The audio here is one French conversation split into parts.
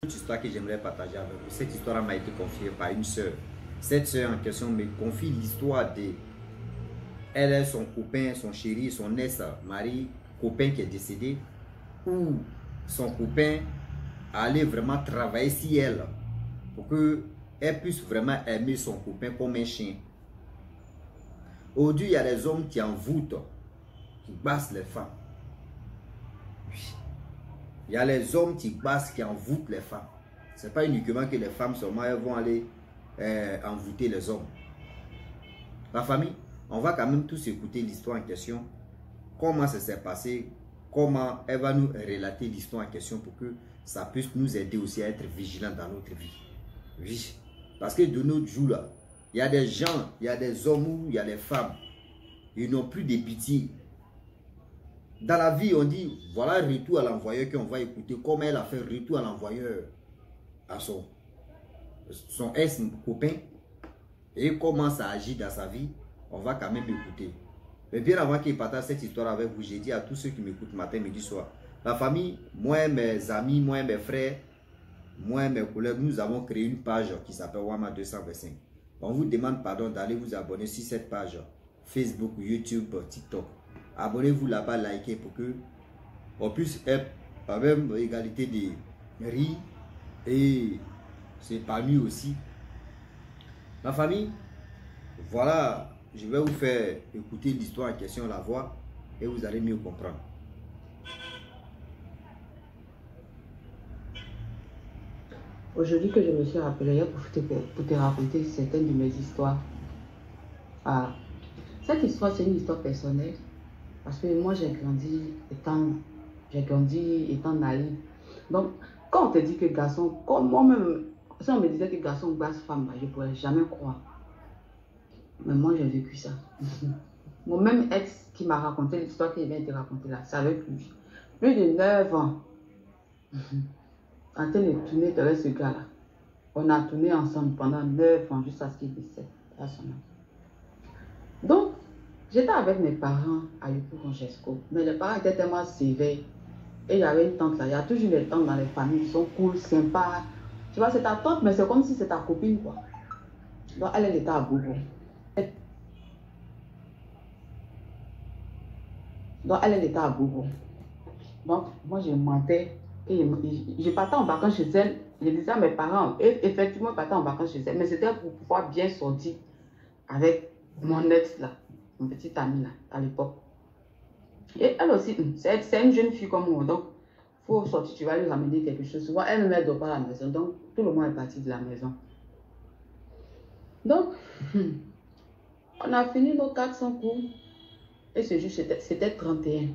Une histoire que j'aimerais partager avec vous. Cette histoire m'a été confiée par une sœur. Cette sœur en question me confie l'histoire de elle, son copain, son chéri, son ex-mari, copain qui est décédé, où son copain allait vraiment travailler sur elle pour qu'elle puisse vraiment aimer son copain comme un chien. Aujourd'hui, il y a des hommes qui envoûtent, qui bassent les femmes. Il y a les hommes qui bassent, qui envoûtent les femmes. Ce n'est pas uniquement que les femmes seulement elles vont aller envoûter les hommes. La famille, on va quand même tous écouter l'histoire en question. Comment ça s'est passé, comment elle va nous relater l'histoire en question pour que ça puisse nous aider aussi à être vigilants dans notre vie. Oui, parce que de nos jours là, il y a des gens, il y a des hommes ou il y a des femmes, ils n'ont plus de pitié. Dans la vie, on dit, voilà retour à l'envoyeur qu'on va écouter, comment elle a fait retour à l'envoyeur à son ex-copain et comment ça agit dans sa vie, on va quand même écouter. Mais bien avant qu'il partage cette histoire avec vous, j'ai dit à tous ceux qui m'écoutent matin, midi, soir, la famille, moi, mes amis, moi, mes frères, moi, mes collègues, nous avons créé une page qui s'appelle Wama 225. On vous demande pardon d'aller vous abonner sur cette page Facebook, YouTube, TikTok. Abonnez-vous là-bas, likez pour que on puisse être à même égalité de riz et c'est parmi aussi. Ma famille, voilà, je vais vous faire écouter l'histoire en question, la voix, et vous allez mieux comprendre. Aujourd'hui que je me suis rappelé, j'ai profité pour te raconter certaines de mes histoires. Ah, cette histoire, c'est une histoire personnelle. Parce que moi, j'ai grandi étant naïve. Donc, quand on te dit que garçon, comme moi-même, si on me disait que garçon basse femme, je ne pourrais jamais croire. Mais moi, j'ai vécu ça. Mon même ex qui m'a raconté l'histoire qui vient de te raconter là, ça avec lui. Plus de 9 ans. En train de tourner avec ce gars-là. On a tourné ensemble pendant 9 ans jusqu'à ce qu'il décède à son âge. Donc, j'étais avec mes parents à Yopougonjesco, mais les parents étaient tellement sévères. Et il y avait une tante là, il y a toujours des tantes dans les familles qui sont cool, sympas. Tu vois, c'est ta tante, mais c'est comme si c'est ta copine, quoi. Donc, elle était à Bobo. Donc, elle était à Bobo. Donc, moi, je mentais. Et je partais en vacances chez elle. Je disais à mes parents, et effectivement, je partais en vacances chez elle. Mais c'était pour pouvoir bien sortir avec mon ex là, mon petit ami là, à l'époque. Et elle aussi, c'est une jeune fille comme moi. Donc, il faut sortir, tu vas lui ramener quelque chose. Souvent, elle ne dort pas à la maison. Donc, tout le monde est parti de la maison. Donc, on a fini nos 400 cours. Et ce jour, c'était 31.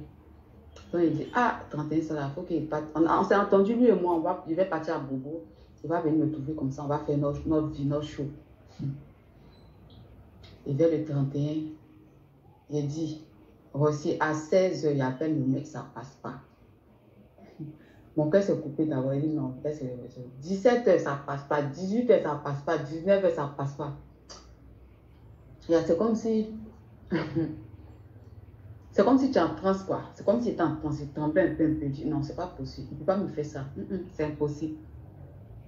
Donc, il dit, ah, 31, ça là, il faut qu'il parte. On s'est entendu, lui et moi, je vais partir à Bobo. Il va venir me trouver comme ça, on va faire notre vie, notre show. Et vers le 31, j'ai dit, voici à 16 h, il appelle le mec, ça passe pas. Mon cœur s'est coupé d'abord, il dit non, peut-être c'est le réseau. 17 h, ça passe pas. 18 h, ça passe pas. 19 h, ça passe pas. C'est comme si... C'est comme si tu es en transe, quoi. C'est comme si tu es en transe. Tu tombes un peu. Dit, non, c'est pas possible. Il ne peut pas me faire ça. C'est impossible.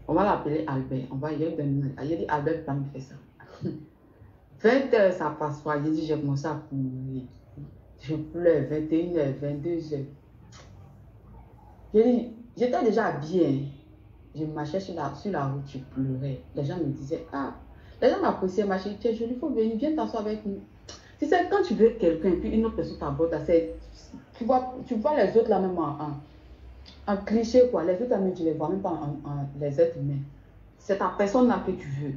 On va l'appeler Albert. On va y aller donner. Il dit, Albert ne peut pas me faire ça. 20 h, ça passe pas. J'ai dit, j'ai commencé à pleurer. Je pleure. 21 h, 22 h. J'ai dit, j'étais déjà bien. Je marchais sur la route, je pleurais. Les gens me disaient, ah, les gens m'appréciaient, ma chérie, tu es jolie, il faut venir, viens t'asseoir avec nous. Tu sais, quand tu veux quelqu'un et puis une autre personne t'aborde, tu vois les autres là même en cliché, quoi. Les autres amis, tu les vois même pas en les êtres humains. C'est ta personne là que tu veux.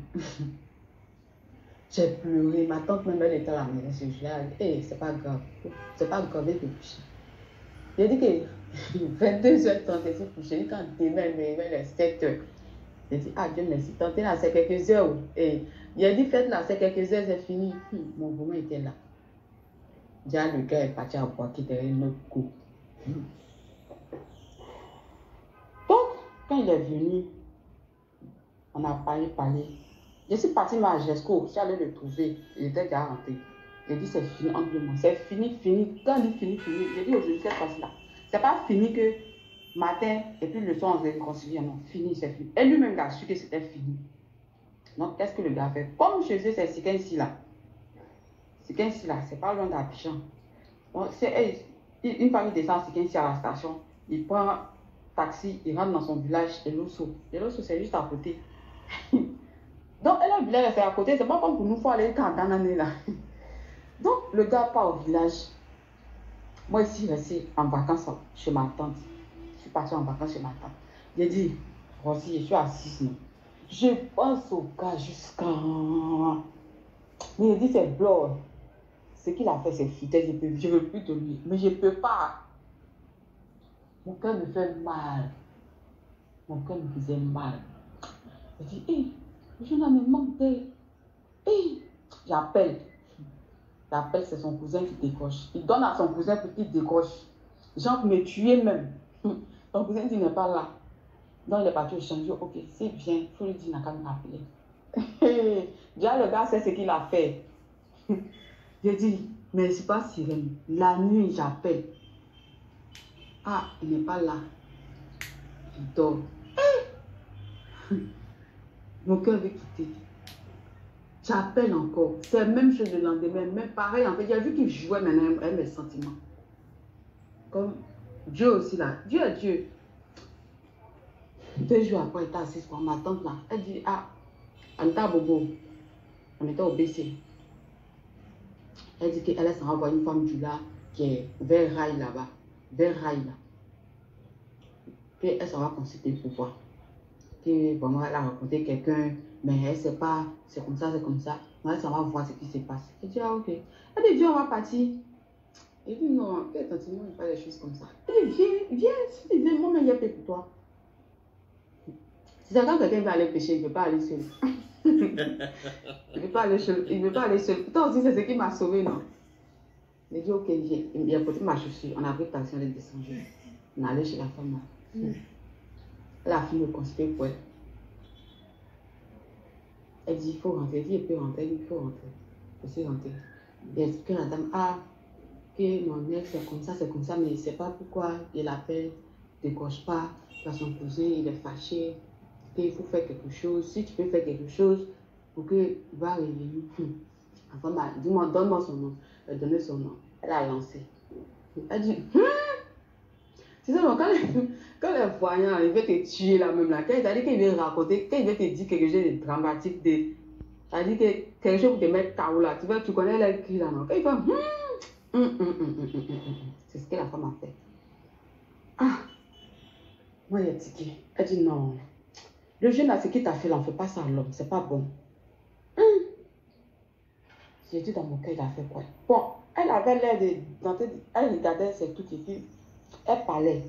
J'ai pleuré, ma tante même elle était à la maison ce jour-là. Hey, c'est pas grave, elle te coucher. J'ai dit que 22 h30, elle s'est couchée. Quand demain, elle me réveille les 7 h. J'ai dit, ah Dieu merci, tantôt là, c'est quelques heures. Et il a dit, faites là, c'est quelques heures, c'est fini. Mon moment était là. Déjà, le gars est parti à boire qui était un autre coup. Donc, quand il est venu, on a parlé. Je suis partie à Gesco, je suis allée le trouver. Il était déjà rentré. J'ai dit, c'est fini entre nous. C'est fini. Quand il dit fini, j'ai dit, aujourd'hui, cette fois-là. C'est pas fini que Matin, et puis le soir, on se réconcilie. Non, fini, c'est fini. Et lui-même, il a su que c'était fini. Donc, qu'est-ce que le gars fait? Comme chez eux, c'est Sikensi là. Sikensi là, c'est pas loin d'Abidjan. Donc, une fois qu'il descend à Sikensi à la station, il prend un taxi, il rentre dans son village, Eloso. Eloso, c'est juste à côté. Donc, elle a le village, c'est à côté. C'est pas comme pour nous, il faut aller quand l'année là. Donc, le gars part au village. Moi, ici, je suis en vacances chez ma tante. Je suis partie en vacances chez ma tante. J'ai dit, Rossi, je suis assise. Non? Je pense au gars jusqu'à... Mais il dit, c'est blanc. Ce qu'il a fait, c'est futé. Je ne veux plus de lui. Mais je ne peux pas. Mon cœur me fait mal. Mon cœur me faisait mal. Je dis, hé, je n'en me manque d'elle. Hé, j'appelle. J'appelle, c'est son cousin qui décroche. Il donne à son cousin pour qu'il décroche. Genre, me tuer même. Ton cousin dit, il n'est pas là. Donc, il est parti au champ. Ok, s'il vient, il faut lui dire, il n'a qu'à m'appeler. Déjà, le gars sait ce qu'il a fait. J'ai dit, mais c'est pas sirène. La nuit, j'appelle. Ah, il n'est pas là. Il dort. Mon cœur veut quitter. J'appelle encore. C'est la même chose le lendemain. Même pareil, en fait, j'ai vu qu'il jouait maintenant avec mes sentiments. Comme Dieu aussi là. Dieu est Dieu. 2 jours après, elle était assise pour ma tante là. Elle dit, ah, on était à Bobo. On était au BC. Elle dit qu'elle s'en envoie une femme du là qui est vers Rail là-bas. Vers Rail là. Puis elle s'en va consulter pour voir. Que vraiment elle a rencontré quelqu'un, mais elle ne sait pas, c'est comme ça, c'est comme ça. Donc elle s'en va voir ce qui se passe. Elle dit, ah ok. Elle dit, viens, on va partir. Elle dit, non, attention, il ne pas des choses comme ça. Elle dit, viens, si tu viens, moi-même, il y a paix pour toi. Si c'est quand quelqu'un va aller pêcher, il ne veut pas aller seul. Il ne veut pas aller seul. Il veut pas aller seul. Toi aussi, c'est ce qui m'a sauvé, non? Il dit, ok, viens. Il a porté ma chaussure. On a pris le taxi, on est descendu. On est allé chez la femme là. Elle a fini de consulter pour elle. Elle dit, il faut rentrer. Elle dit, il peut rentrer. Il faut rentrer. Je suis rentrée. Il explique à la dame, ah, que mon ex, c'est comme ça, mais il ne sait pas pourquoi il l'appelle, ne décroche pas, parce que son cousin, il est fâché, qu'il faut faire quelque chose. Si tu peux faire quelque chose pour qu'il va revenir. Enfin, dis-moi, donne-moi son nom. Elle a donné son nom. Elle a lancé. Elle dit, c'est ça, quand les voyants, il veut te tuer là même là, quand il t'a dit qu'il veut raconter, quand il veut te dire quelque chose de dramatique, ça dit que quelque chose pour te mettre KO là, tu connais les cris là, non? Quand il fait, c'est ce que la femme a fait. Ah, moi il a tiqué. Elle dit non, le jeune là, ce qu'il t'a fait là, on ne fait pas ça à l'homme, c'est pas bon. J'ai dit dans mon cœur, il a fait quoi? Bon, elle avait l'air de, elle regardait ses toutes les filles. Elle parlait.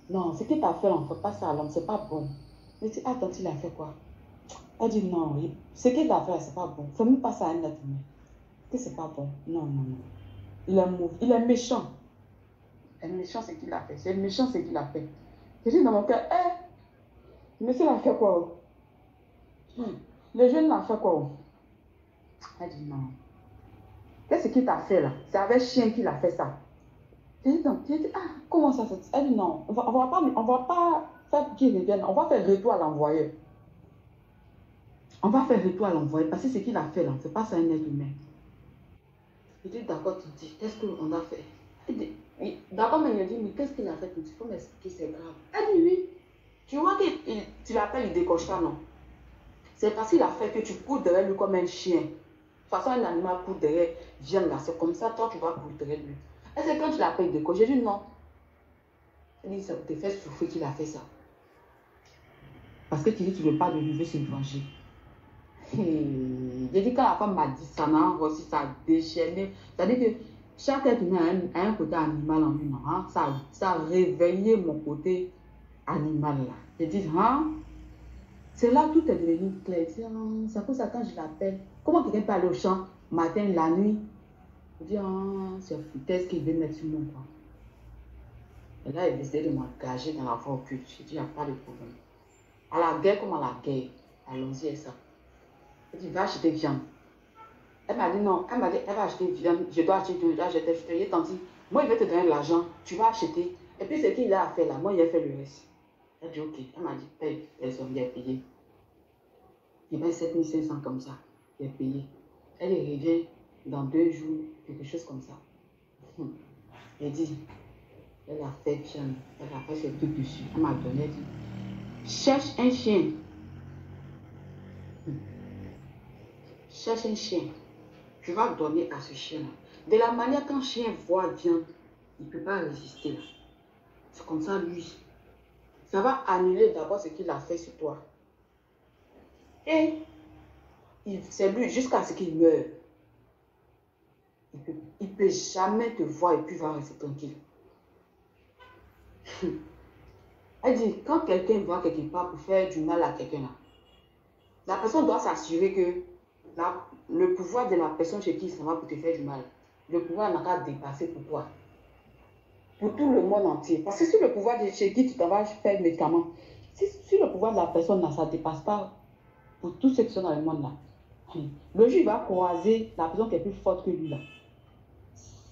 Non, ce qu'il t'a fait, on ne fait pas ça à l'homme, c'est pas bon. Je dis, attends, il a fait quoi? Elle dit, non, ce qu'il a fait, c'est pas bon. Fais même pas ça à un être humain. Que c'est pas bon. Non, non, non. Il est mauvais, il est méchant. Il est méchant, ce qu'il a fait. C'est méchant, ce qu'il a fait. Je dis dans mon cœur, monsieur l'a fait quoi? Le jeune l'a fait quoi? Elle dit, non. Qu'est-ce qu'il t'a fait là? C'est avec chien qu'il a fait ça. J'ai dit, ah, comment ça se fait? Elle dit, non, on va pas faire qu'il revienne. On va faire retour à l'envoyeur. On va faire retour à l'envoyeur. Parce que ce qu'il a fait là, c'est pas ça un être humain. Je dis, d'accord, tu dis, qu'est-ce qu'on a fait? Elle dit, oui. D'accord, mais il dit, mais qu'est-ce qu'il a fait? Il faut m'expliquer, c'est grave. Elle dit, oui. Tu vois que tu l'appelles, il décoche pas, non? C'est parce qu'il a fait que tu cours derrière lui comme un chien. De toute façon, un animal court derrière, viens là, c'est comme ça, toi, tu vas courir derrière lui. Et c'est quand tu l'appelles, il décoche. J'ai dit, non. Elle dit, ça te fait souffrir qu'il a fait ça. Parce que tu dis, tu ne veux pas de lui, veut se venger. J'ai dit, quand la femme m'a dit ça, ça a déchaîné. C'est-à-dire que chaque être humain a un côté animal en lui, hein? Ça a réveillé mon côté animal là. J'ai dit, hein? C'est là que tout est devenu clair. C'est pour ça quand je l'appelle. Comment quelqu'un peut aller au champ, matin, la nuit? Je dis, c'est foutaise qu'il veut mettre sur mon quoi. Et là, il décide de m'engager dans la voie occulte. Je dis, il n'y a pas de problème. À la guerre comme à la guerre. Allons-y et ça. Elle dit, va acheter viande. Elle m'a dit non. Elle m'a dit, elle va acheter viande. Je dois acheter, je dois acheter. Je lui ai dit, moi, il vais te donner l'argent. Tu vas acheter. Et puis, ce qu'il a fait là, moi, il a fait le reste. Elle a dit, ok. Elle m'a dit, paye, personne, il a payé. Il paye 7500 comme ça. Il a payé. Elle revient dans 2 jours, quelque chose comme ça. Elle dit, elle a fait bien, elle a fait ses trucs dessus. Elle m'a donné, elle dit, cherche un chien. Cherche un chien. Je vais donner à ce chien-là. De la manière qu'un chien voit bien, il ne peut pas résister. C'est comme ça, lui. Ça va annuler d'abord ce qu'il a fait sur toi. Et c'est lui jusqu'à ce qu'il meure. Il ne peut jamais te voir et puis va rester tranquille. Elle dit, quand quelqu'un va quelque part pour faire du mal à quelqu'un là, la personne doit s'assurer que le pouvoir de la personne chez qui il s'en va pour te faire du mal, le pouvoir n'a qu'à dépasser pour toi. Pour tout le monde entier. Parce que si le pouvoir de chez qui tu t'en vas faire le médicament, si le pouvoir de la personne là, ça ne dépasse pas pour tous ceux qui sont dans le monde là, le juge va croiser la personne qui est plus forte que lui là.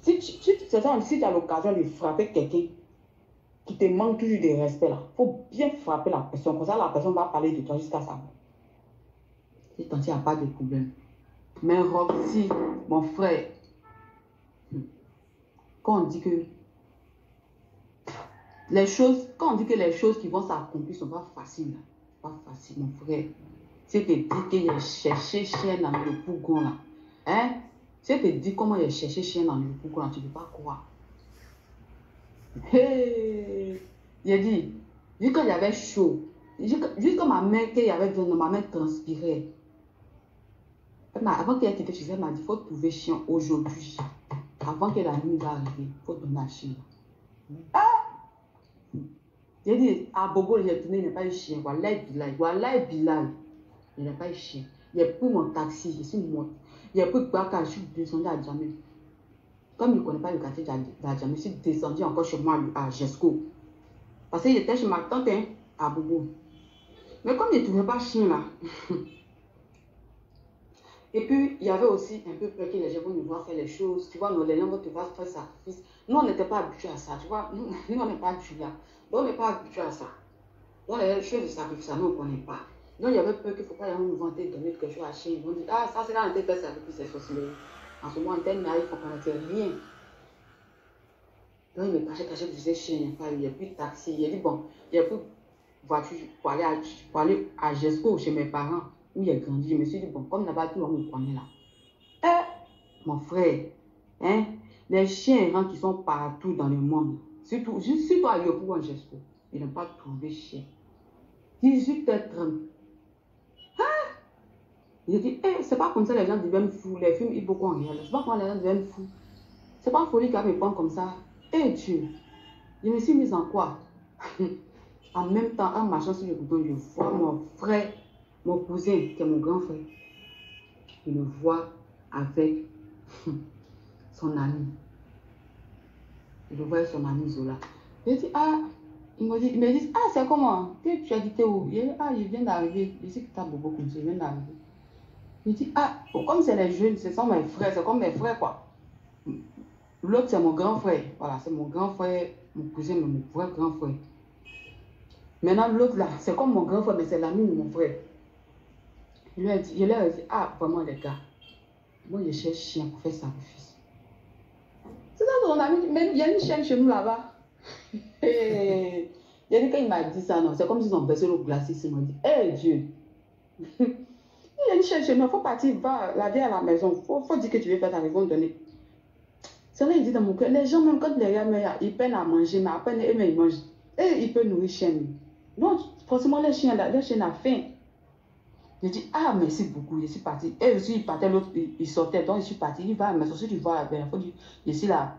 Si tu as l'occasion de frapper quelqu'un qui te manque toujours de respect là, il faut bien frapper la personne. Comme ça, la personne va parler de toi jusqu'à sa mort. Si tant il n'y a pas de problème. Mais Roxy, mon frère, quand on dit que les choses qui vont s'accomplir ne sont pas faciles, pas facile, mon frère. Si tu te dis qu'il a cherché chien dans le Pougon là, hein? Si tu te dis comment il a cherché chien dans le Pougon là, tu ne peux pas croire. Hey! Il a dit, vu qu'il y avait chaud, juste quand ma main transpirait. Avant qu'elle ait quitté chez elle, elle m'a dit, il faut trouver chien aujourd'hui. Avant que la nuit va arriver, il faut donner un chien. Ah! J'ai dit, à Bobo, j'ai tourné, il n'y a pas eu chien. Wallahi Bilal. Il n'y a pas eu chien. Il a pris mon taxi, je suis morte. Il a pris Baka, je suis descendu à Djamé. Comme il ne connaît pas le quartier d'Adjamé, je suis descendu encore chez moi à Jesco. Parce qu'il était chez ma tante, hein, à Bobo. Mais comme il ne trouvait pas chien là. Et puis, il y avait aussi un peu peur que les gens vont nous voir faire les choses. Tu vois, nous, les gens vont te voir faire sacrifice. Nous, on n'était pas habitués à ça. Tu vois, nous on n'est pas habitués là. Donc, on n'est pas habitués à ça. Donc, les choses de sacrifice, ça, nous, on ne connaît pas. Donc, il y avait peur qu'il ne faut pas nous vanter, donner quelque chose à chien. Ils vont dire, ah, ça, c'est là, on était fait sacrifice, c'est sorcier. En ce moment, on était naïf, on ne connaissait rien. Donc, il me cachait, je disais, chien, il n'y a pas eu, il n'y a plus de taxi. Il a dit, bon, il n'y a plus de voiture pour aller à Jesco, chez mes parents, où il a grandi. Je me suis dit, bon, comme là-bas, tout le monde me connaît là. Mon frère, hein, les chiens errants qui sont partout dans le monde, surtout à Yopou ou à Jesco, ils n'ont pas trouvé chien. 18h30. Il a dit, c'est pas comme ça les gens deviennent fous, les films, ils beaucoup en réel. C'est pas comme les gens deviennent fous. C'est pas folie qui va me prendre comme ça. Dieu, je me suis mise en quoi? En même temps, en marchant sur le bouton, je vois mon frère, mon cousin, qui est mon grand frère. Je le vois avec son ami. Je le vois avec son ami Zola. Je dis, il me dit, c'est comment? Tu as dit, t'es où? Il vient d'arriver. Je sais que tu as beaucoup comme ça, il vient d'arriver. Je dis, comme c'est les jeunes, ce sont mes frères, c'est comme mes frères, quoi. L'autre, c'est mon grand frère. Voilà, c'est mon grand frère, mon cousin, mon vrai grand frère. Maintenant, l'autre, là, c'est comme mon grand frère, mais c'est l'ami de mon frère. Je leur ai dit, vraiment, les gars, moi, je cherche chien pour faire sacrifice. C'est ça, ton ami, mais il y a une chienne chez nous là-bas. Il a dit, quand il m'a dit ça, non, c'est comme s'ils ont baissé le glacis, ils m'ont dit, Dieu. Il y a une chienne chez nous, il faut partir, va laver à la maison, il faut dire que tu veux faire ta réponse donnée. C'est là, il dit dans mon cœur, les gens, même quand les gars, ils peinent à manger, mais après, ils mangent. Et ils peuvent nourrir chien. Donc, forcément, les chiens ont faim. Je dis, merci beaucoup, je suis parti. Et aussi, il partait, l'autre, il sortait, donc je suis parti. Il va, mais si tu vois, il faut dire, je suis la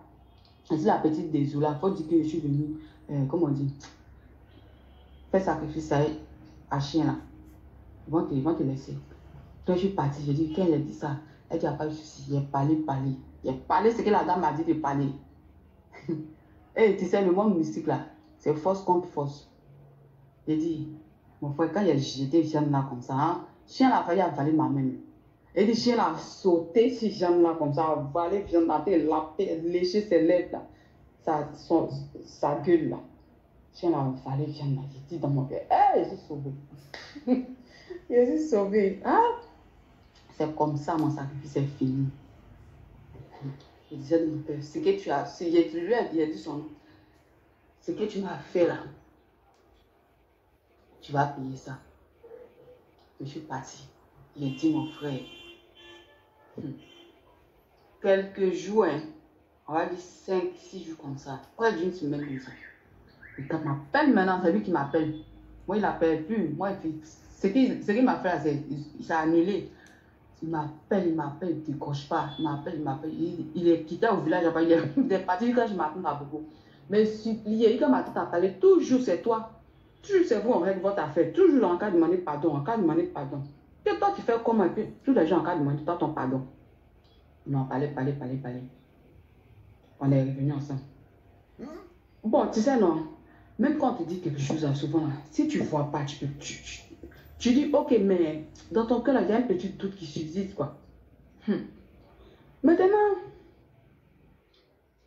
petite des Zoula, il faut dire que je suis venue, comment on dit, faire sacrifice à chien là. Ils vont te laisser. Donc, je suis parti, je dis, quand elle a dit ça, elle dit, il n'y a pas de souci, il a parlé. Il a parlé ce que la dame m'a dit de parler. Et tu sais, le monde mystique là, c'est force contre force. J'ai dit, mon frère, quand il a jeté Jeanne là comme ça, chien là a failli avaler ma main. Et le chien là a sauté sur Jeanne là comme ça, a avalé Jeanne là, a léché ses lèvres là. sa gueule là. Si on a fallu viande, j'ai dit dans mon cœur, hey, je suis sauvée. Je suis sauvée. Ah, c'est comme ça, mon sacrifice est fini. Je disais dans mon cœur, ce que tu as, lui a dit son nom, ce que tu m'as fait là, tu vas payer ça. Je suis partie. J'ai dit mon frère, quelques jours, hein, on va dire 5-6 jours comme ça, près d'une semaine comme ça. Et quand il m'appelle maintenant, c'est lui qui m'appelle. Moi, il n'appelle plus. Moi, ce qu'il m'a fait là, il s'est annulé. Il m'appelle, il ne décroche pas. Il m'appelle. Il est quitté au village, il est parti quand je m'attends à beaucoup. Mais supplié, quand ma tante a parlé, toujours c'est toi. Toujours c'est vous, on règle votre affaire. Toujours en cas de demander pardon, pardon. Et toi, tu fais comment? Et puis, tous les gens en cas de demander toi ton pardon. Non, parlez. On est revenus ensemble. Bon, tu sais, non. Même quand on te dit quelque chose, souvent, si tu ne vois pas, tu dis, ok, mais dans ton cœur, il y a un petit doute qui subsiste, quoi. Maintenant,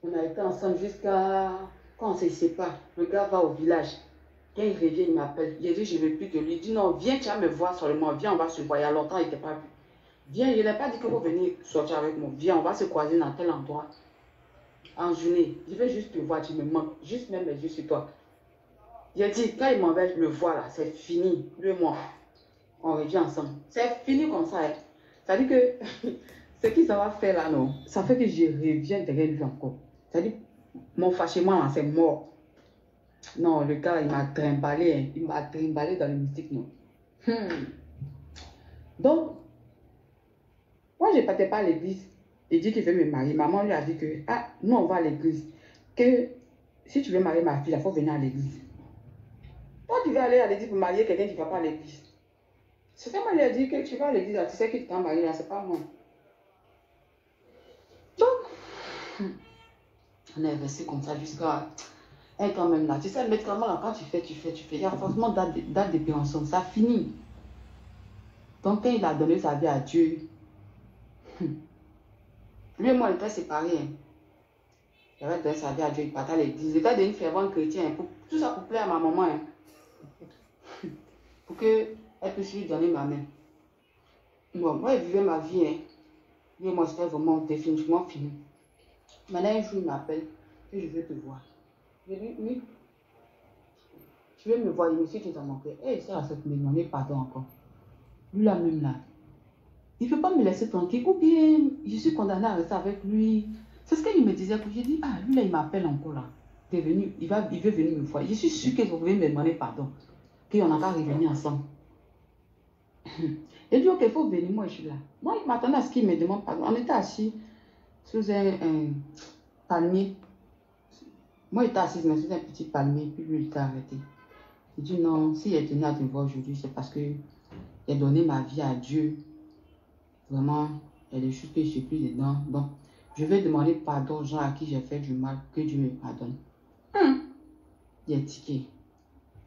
on a été ensemble jusqu'à quand on se sépare. Le gars va au village. Quand il revient, il m'appelle. Il dit, je ne veux plus de lui. Il dit, non, viens, tu vas me voir seulement. Viens, on va se voir. Il y a longtemps, il n'était pas vu. Viens, il n'a pas dit que vous venez sortir avec moi. Viens, on va se croiser dans tel endroit. En journée, je vais juste te voir, tu me manques. Juste même les yeux sur toi. J'ai dit, quand il m'envoie le voir là, c'est fini. Lui et moi, on revient ensemble. C'est fini comme ça. Hein. Ça dit que ce qu'il va faire là, non, ça fait que je reviens derrière lui encore. Ça dit, mon fâchement là, c'est mort. Non, le gars, il m'a trimballé. Hein. Il m'a trimballé dans le mystique, non. Donc, moi, je ne partais pas à l'église. Il dit qu'il veut me marier. Maman lui a dit que, ah, nous, on va à l'église. Que si tu veux marier ma fille, il faut venir à l'église. Toi, tu vas aller à l'église pour marier quelqu'un qui ne va pas à l'église. C'est ça, moi, il a dit que tu vas à l'église, tu sais que tu t'es marié là, c'est pas moi. Donc, on est resté comme ça jusqu'à un quand même là. Tu sais, le médicament là, quand tu fais. Il y a forcément date de péremption, ça finit. Donc, quand il a donné sa vie à Dieu, lui et moi, on était séparés. Hein. Il avait donné sa vie à Dieu, il partait à l'église. Il était devenu fervent chrétien. Tout ça pour plaire à ma maman. Hein. Pour qu'elle puisse lui donner ma main. Bon, moi, je vivais ma vie. Hein. Lui et moi, c'était vraiment définitivement fini. Maintenant, un jour, il m'appelle et je veux te voir. Je lui dis, oui. Tu veux me voir, il me dit dans mon cœur. Eh, ça, ça me demander pardon encore. Lui, là même là. Il ne veut pas me laisser tranquille. Ou bien, je suis condamnée à rester avec lui. C'est ce qu'il me disait. J'ai dit, ah, lui là, il m'appelle encore là. Il veut venir me voir. Je suis sûre que vous pouvez me demander pardon. Qu'on n'a pas revenu ensemble. Il dit, ok, il faut venir, moi je suis là. Moi, il m'attendait à ce qu'il me demande pardon. On était assis sous un palmier. Moi, j'étais assise, mais sous un petit palmier. Puis lui, il était arrêté. Il dit, non, si j'ai tenu à te voir aujourd'hui, c'est parce que j'ai donné ma vie à Dieu. Vraiment, il y a des choses que je ne suis plus dedans. Donc, je vais demander pardon aux gens à qui j'ai fait du mal, que Dieu me pardonne. Il est tiqué.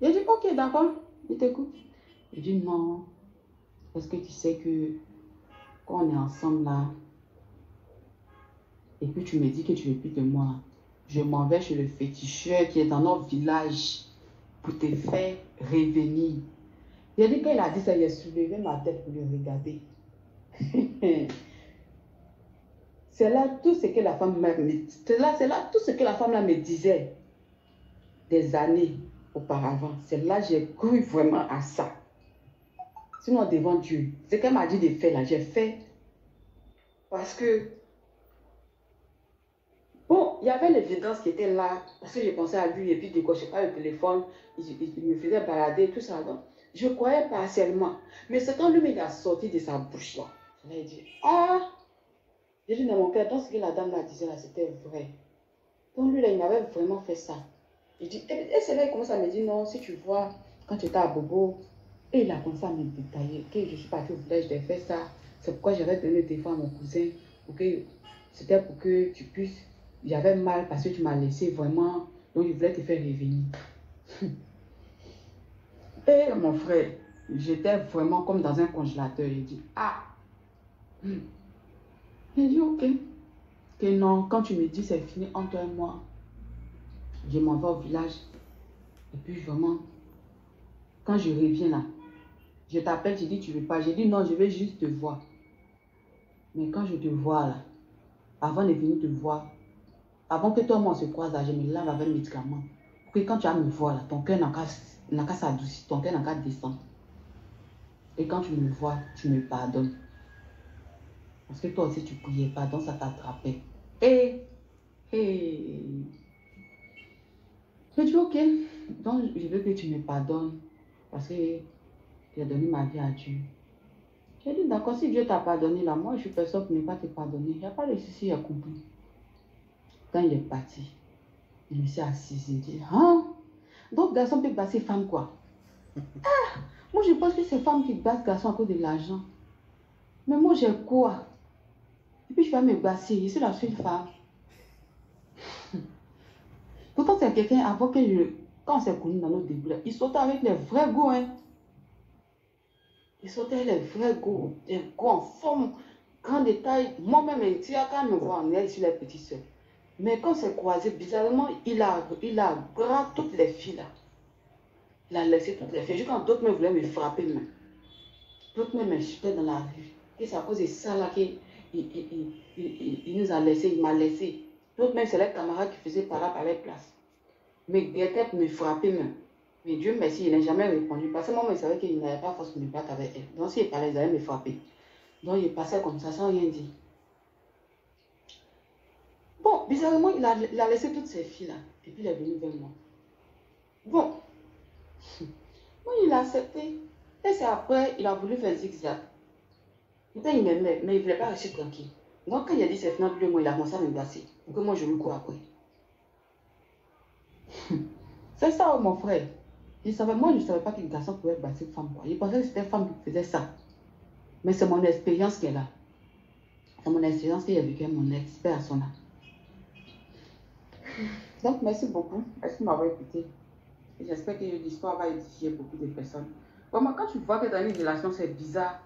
Il a dit, ok, d'accord, il t'écoute. Il dit, non, parce que tu sais que quand on est ensemble là, et puis tu me dis que tu ne veux plus de moi, je m'en vais chez le féticheur qui est dans notre village pour te faire revenir. Il a dit, quand il a dit ça, il a soulevé ma tête pour le regarder. C'est là tout ce que la femme tout ce que la femme là me disait des années auparavant. C'est là que j'ai cru vraiment à ça. Sinon, devant Dieu, ce qu'elle m'a dit de faire là, j'ai fait. Parce que, bon, il y avait l'évidence qui était là. Parce que je pensais à lui et puis je ne cochais pas le téléphone. Il me faisait balader, tout ça. Donc, je croyais partiellement. Mais c'est quand lui, il a sorti de sa bouche là. Il a dit, ah! J'ai dit dans mon cœur, donc ce que la dame là disait là, c'était vrai. Donc lui là, il m'avait vraiment fait ça. Il dit, et c'est là qu'il commence à me dire, non, si tu vois, quand tu étais à Bobo, et il a commencé à me détailler, que je suis partie au village, j'ai fait ça. C'est pourquoi j'avais donné le téléphone à mon cousin, c'était pour que tu puisses, j'avais mal parce que tu m'as laissé vraiment, donc je voulais te faire revenir. Et mon frère, j'étais vraiment comme dans un congélateur. Il dit, ah, il dit, ok. Que non, quand tu me dis c'est fini entre toi et moi, Je m'en vais au village. Et puis vraiment, quand je reviens là, je t'appelle, je dis tu veux pas. Je dis non, je vais juste te voir. Mais quand je te vois là, avant de venir te voir, avant que toi et moi on se croise là, je me lave avec le médicament. Pour que quand tu vas me voir là, ton cœur n'a qu'à s'adoucir, ton cœur n'a qu'à descendre. Et quand tu me vois, tu me pardonnes. Parce que toi aussi tu priais pardon, ça t'attrapait. Et je dis ok, donc je veux que tu me pardonnes parce que j'ai donné ma vie à Dieu. J'ai dit d'accord, si Dieu t'a pardonné là, moi je suis personne pour ne pas te pardonner. Il n'y a pas de souci, j'ai compris. Quand il est parti, je me suis assise et dit, hein? Donc garçon peut passer femme quoi? Ah, moi je pense que c'est femme qui basse garçon à cause de l'argent. Mais moi j'ai quoi? Et puis je vais me basser, je suis la seule femme. Pourtant c'est quelqu'un avant que quand on s'est connu dans nos débuts, il sautait avec les vrais goûts, hein. Il sautait les vrais goûts, des goûts en forme, grand détail. Moi-même, il a quand même me voir en elle sur les petites soeurs. Mais quand c'est croisé, bizarrement, il a gras toutes les filles là. Il a laissé toutes les filles. Juste quand d'autres me voulaient me frapper, même. D'autres me m'insultaient dans la rue. Et c'est à cause de ça là qu'il nous a laissé, il m'a laissé. D'autres même, c'est les camarades qui faisaient par là, par les places. Mais guettaient pour me frapper même. Mais Dieu merci, il n'a jamais répondu. Parce que moi, je savais qu'il n'avait pas force de me battre avec elle. Donc s'il parlait, il allait me frapper. Donc il passait comme ça, sans rien dire. Bon, bizarrement, il a laissé toutes ces filles-là. Et puis il est venu vers moi. Bon, moi, il a accepté. Et c'est après, il a voulu faire zigzag. Peut-être il m'aimait, mais il ne voulait pas rester tranquille. Donc quand il a dit c'est final 2 mois, il a commencé à me gasser. Pour que moi, je lui cours après. C'est ça, mon frère. Moi, je ne savais pas qu'un garçon pouvait battre une femme. Quoi. Je pensais que c'était une femme qui faisait ça. Mais c'est mon expérience qui est là. C'est mon expérience qui est vécue avec mon expert à son âme. Donc, merci beaucoup. Merci de m'avoir écouté. J'espère que l'histoire va édifier beaucoup de personnes. Vraiment, quand tu vois que dans une relation, c'est bizarre,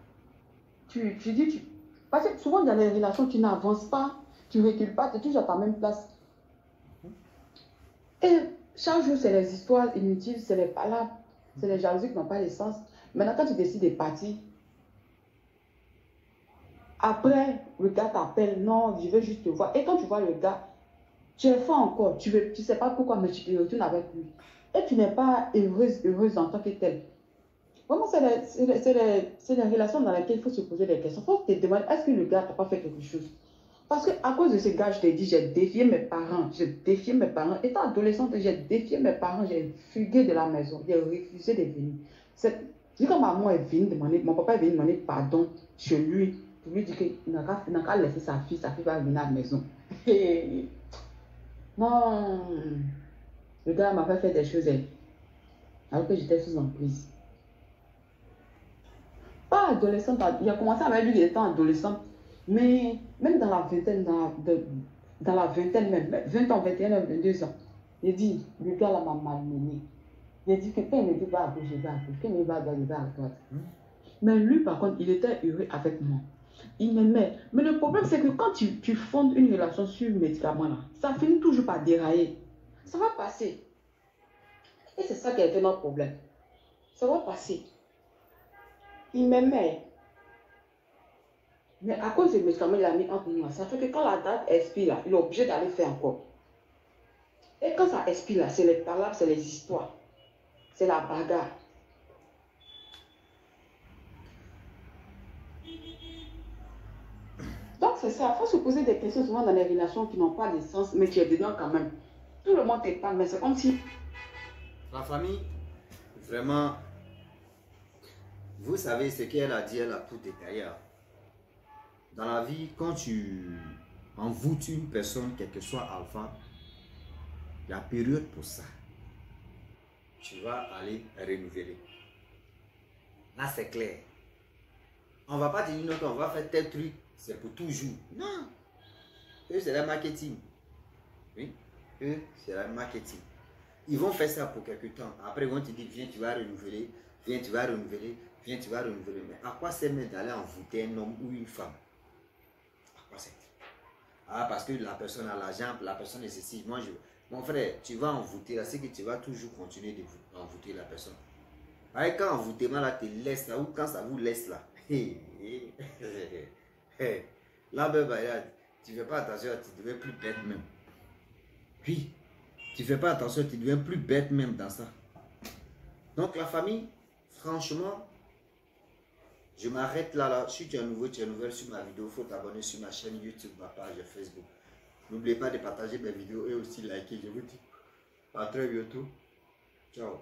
tu dis... Parce que souvent, dans les relations, tu n'avances pas, tu ne recules pas, tu es toujours à ta même place. Et chaque jour, c'est les histoires inutiles, c'est les palabres, c'est les jalousies qui n'ont pas de sens. Maintenant, quand tu décides de partir, après, le gars t'appelle, non, je veux juste te voir. Et quand tu vois le gars, tu es fort encore, tu ne sais pas pourquoi, mais tu te retournes avec lui. Et tu n'es pas heureuse en tant que telle. Vraiment, c'est les relations dans lesquelles il faut se poser des questions. Il faut te demander, est-ce que le gars n'a pas fait quelque chose? Parce qu'à cause de ce gars, je t'ai dit, j'ai défié mes parents. J'ai défié mes parents. Étant adolescente, j'ai défié mes parents. J'ai fugué de la maison. J'ai refusé de venir. Quand maman est venue demander, mon papa est venu demander pardon chez lui, pour lui dire qu'il n'a qu'à laisser sa fille va venir à la maison. Non, le gars m'a fait des choses alors que j'étais sous emprise. Pas adolescente, il a commencé avec lui, il était adolescent, mais même dans la vingtaine, dans la vingtaine même, 20 ans, 21 ans, 22 ans, il dit, le gars là m'a malmené. Il a dit que quand il me dit va à gauche, je vais à gauche, quand il me dit va à droite, je vais à droite. Mais lui, par contre, il était heureux avec moi. Il m'aimait. Mais le problème, c'est que quand tu fondes une relation sur le médicament là, ça finit toujours par dérailler. Ça va passer. Et c'est ça qui a été notre problème. Ça va passer. Il m'aimait. Mais à cause du médicament, il a mis entre nous. Ça fait que quand la date expire, là, il est obligé d'aller faire encore. Et quand ça expire, là, c'est les palabres, c'est les histoires. C'est la bagarre. Donc c'est ça. Il faut se poser des questions souvent dans les relations qui n'ont pas de sens, mais tu es dedans quand même. Tout le monde te parle, mais c'est comme si... La famille, vraiment, vous savez ce qu'elle a dit, elle a tout détaillé. Dans la vie, quand tu envoûtes une personne, quel que soit alpha, il y a période pour ça. Tu vas aller renouveler. Là, c'est clair. On ne va pas dire non, on va faire tel truc, c'est pour toujours. Non. Eux, c'est le marketing. Oui. Eux, c'est le marketing. Ils vont faire ça pour quelque temps. Après, ils vont te dire, viens, tu vas renouveler. Viens, tu vas renouveler. Viens, tu vas renouveler. Mais à quoi ça m'aide d'aller envoûter un homme ou une femme? À quoi ça? Ah, parce que la personne a l'argent, la personne est ceci. Moi, Mon frère, tu vas envoûter là, c'est que tu vas toujours continuer d'envoûter la personne. Avec quand envoûtement là te laisse là, ou quand ça vous laisse là. Là, ben, tu ne fais pas attention, tu deviens plus bête même. Oui, tu ne fais pas attention, tu deviens plus bête même dans ça. Donc la famille, franchement, je m'arrête là. Si tu es nouveau, tu es nouvelle sur ma vidéo, il faut t'abonner sur ma chaîne YouTube, ma page Facebook. N'oubliez pas de partager mes vidéos et aussi liker. Je vous dis à très bientôt. Ciao.